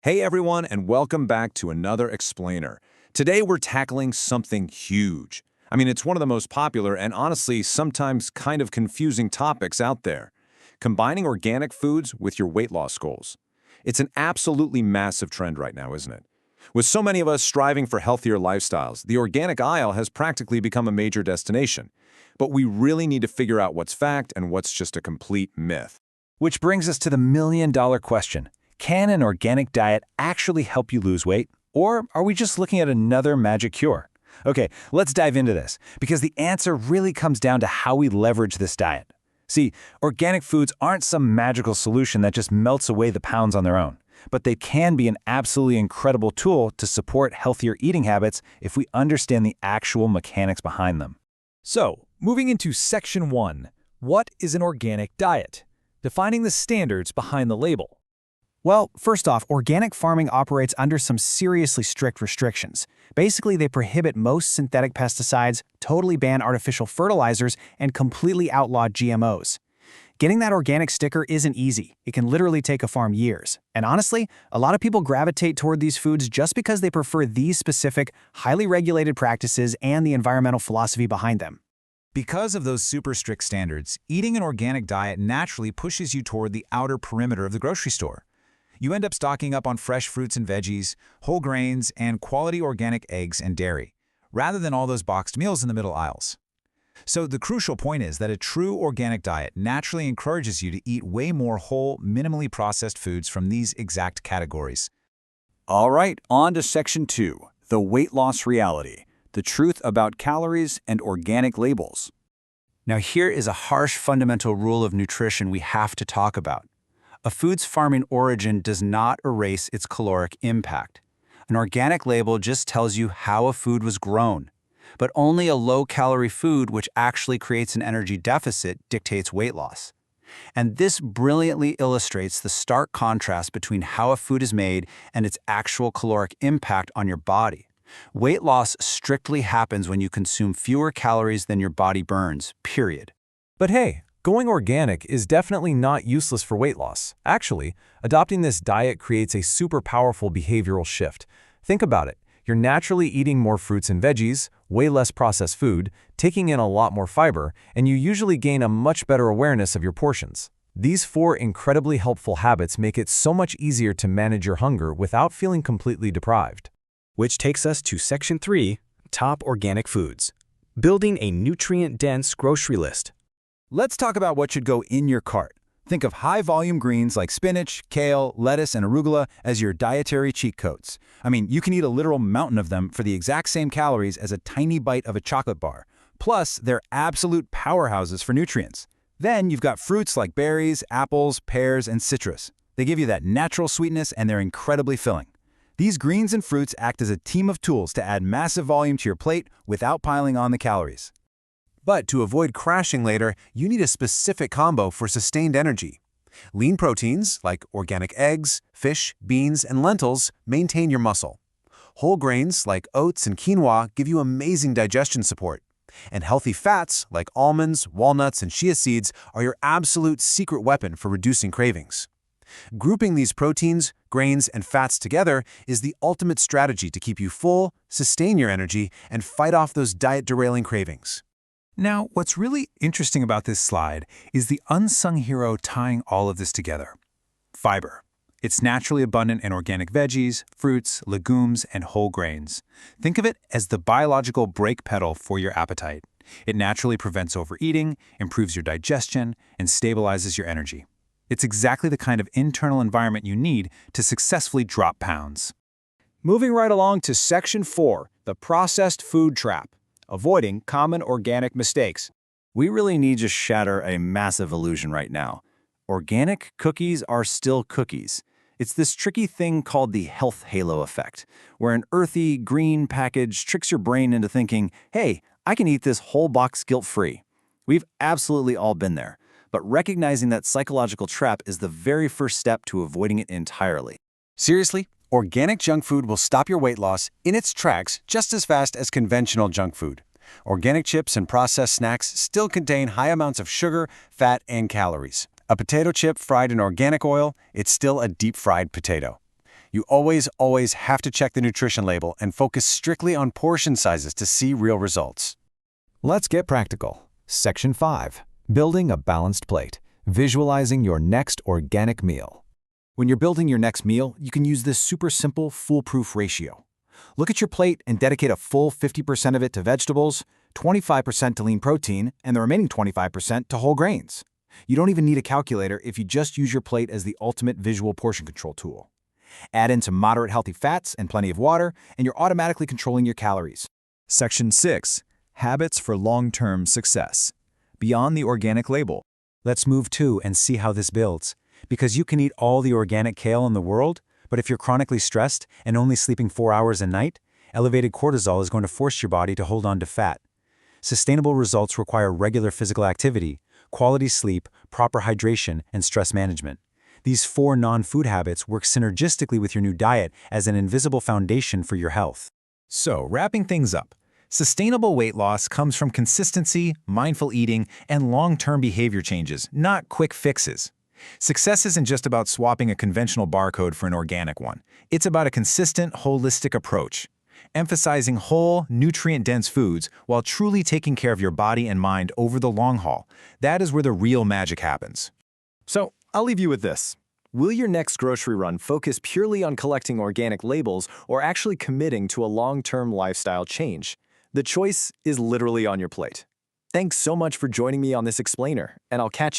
Hey everyone, and welcome back to another explainer. Today we're tackling something huge. It's one of the most popular and honestly sometimes kind of confusing topics out there. Combining organic foods with your weight loss goals. It's an absolutely massive trend right now, isn't it? With so many of us striving for healthier lifestyles, the organic aisle has practically become a major destination. But we really need to figure out what's fact and what's just a complete myth. Which brings us to the million-dollar question. Can an organic diet actually help you lose weight? Or are we just looking at another magic cure? Okay, let's dive into this, because the answer really comes down to how we leverage this diet. See, organic foods aren't some magical solution that just melts away the pounds on their own, but they can be an absolutely incredible tool to support healthier eating habits if we understand the actual mechanics behind them. So, moving into Section 1, what is an organic diet? Defining the standards behind the label. Well, first off, organic farming operates under some seriously strict restrictions. Basically, they prohibit most synthetic pesticides, totally ban artificial fertilizers, and completely outlaw GMOs. Getting that organic sticker isn't easy. It can literally take a farm years. And honestly, a lot of people gravitate toward these foods just because they prefer these specific, highly regulated practices and the environmental philosophy behind them. Because of those super strict standards, eating an organic diet naturally pushes you toward the outer perimeter of the grocery store. You end up stocking up on fresh fruits and veggies, whole grains, and quality organic eggs and dairy, rather than all those boxed meals in the middle aisles. So the crucial point is that a true organic diet naturally encourages you to eat way more whole, minimally processed foods from these exact categories. All right, on to Section 2, the weight loss reality, the truth about calories and organic labels. Now here is a harsh fundamental rule of nutrition we have to talk about. A food's farming origin does not erase its caloric impact. An organic label just tells you how a food was grown. But only a low-calorie food which actually creates an energy deficit dictates weight loss. And this brilliantly illustrates the stark contrast between how a food is made and its actual caloric impact on your body. Weight loss strictly happens when you consume fewer calories than your body burns, period. But hey, going organic is definitely not useless for weight loss. Actually, adopting this diet creates a super powerful behavioral shift. Think about it. You're naturally eating more fruits and veggies, way less processed food, taking in a lot more fiber, and you usually gain a much better awareness of your portions. These 4 incredibly helpful habits make it so much easier to manage your hunger without feeling completely deprived. Which takes us to Section 3, Top Organic Foods. Building a nutrient-dense grocery list. Let's talk about what should go in your cart. Think of high-volume greens like spinach, kale, lettuce, and arugula as your dietary cheat codes. You can eat a literal mountain of them for the exact same calories as a tiny bite of a chocolate bar. Plus, they're absolute powerhouses for nutrients. Then you've got fruits like berries, apples, pears, and citrus. They give you that natural sweetness and they're incredibly filling. These greens and fruits act as a team of tools to add massive volume to your plate without piling on the calories. But to avoid crashing later, you need a specific combo for sustained energy. Lean proteins, like organic eggs, fish, beans, and lentils, maintain your muscle. Whole grains, like oats and quinoa, give you amazing digestion support. And healthy fats, like almonds, walnuts, and chia seeds, are your absolute secret weapon for reducing cravings. Grouping these proteins, grains, and fats together is the ultimate strategy to keep you full, sustain your energy, and fight off those diet-derailing cravings. Now, what's really interesting about this slide is the unsung hero tying all of this together. Fiber. It's naturally abundant in organic veggies, fruits, legumes, and whole grains. Think of it as the biological brake pedal for your appetite. It naturally prevents overeating, improves your digestion, and stabilizes your energy. It's exactly the kind of internal environment you need to successfully drop pounds. Moving right along to Section 4, the processed food trap. Avoiding common organic mistakes. We really need to shatter a massive illusion right now. Organic cookies are still cookies. It's this tricky thing called the health halo effect, where an earthy, green package tricks your brain into thinking, hey, I can eat this whole box guilt-free. We've absolutely all been there, but recognizing that psychological trap is the very first step to avoiding it entirely. Seriously? Organic junk food will stop your weight loss in its tracks just as fast as conventional junk food. Organic chips and processed snacks still contain high amounts of sugar, fat, and calories. A potato chip fried in organic oil, it's still a deep-fried potato. You always have to check the nutrition label and focus strictly on portion sizes to see real results. Let's get practical. Section 5. Building a balanced plate. Visualizing your next organic meal. When you're building your next meal, you can use this super simple, foolproof ratio. Look at your plate and dedicate a full 50% of it to vegetables, 25% to lean protein, and the remaining 25% to whole grains. You don't even need a calculator if you just use your plate as the ultimate visual portion control tool. Add in some moderate healthy fats and plenty of water, and you're automatically controlling your calories. Section 6. Habits for long-term success. Beyond the organic label. Let's move to and see how this builds. Because you can eat all the organic kale in the world, but if you're chronically stressed and only sleeping 4 hours a night, elevated cortisol is going to force your body to hold on to fat. Sustainable results require regular physical activity, quality sleep, proper hydration, and stress management. These 4 non-food habits work synergistically with your new diet as an invisible foundation for your health. So, wrapping things up, sustainable weight loss comes from consistency, mindful eating, and long-term behavior changes, not quick fixes. Success isn't just about swapping a conventional barcode for an organic one. It's about a consistent, holistic approach, emphasizing whole, nutrient-dense foods while truly taking care of your body and mind over the long haul. That is where the real magic happens. So, I'll leave you with this. Will your next grocery run focus purely on collecting organic labels or actually committing to a long-term lifestyle change? The choice is literally on your plate. Thanks so much for joining me on this explainer, and I'll catch you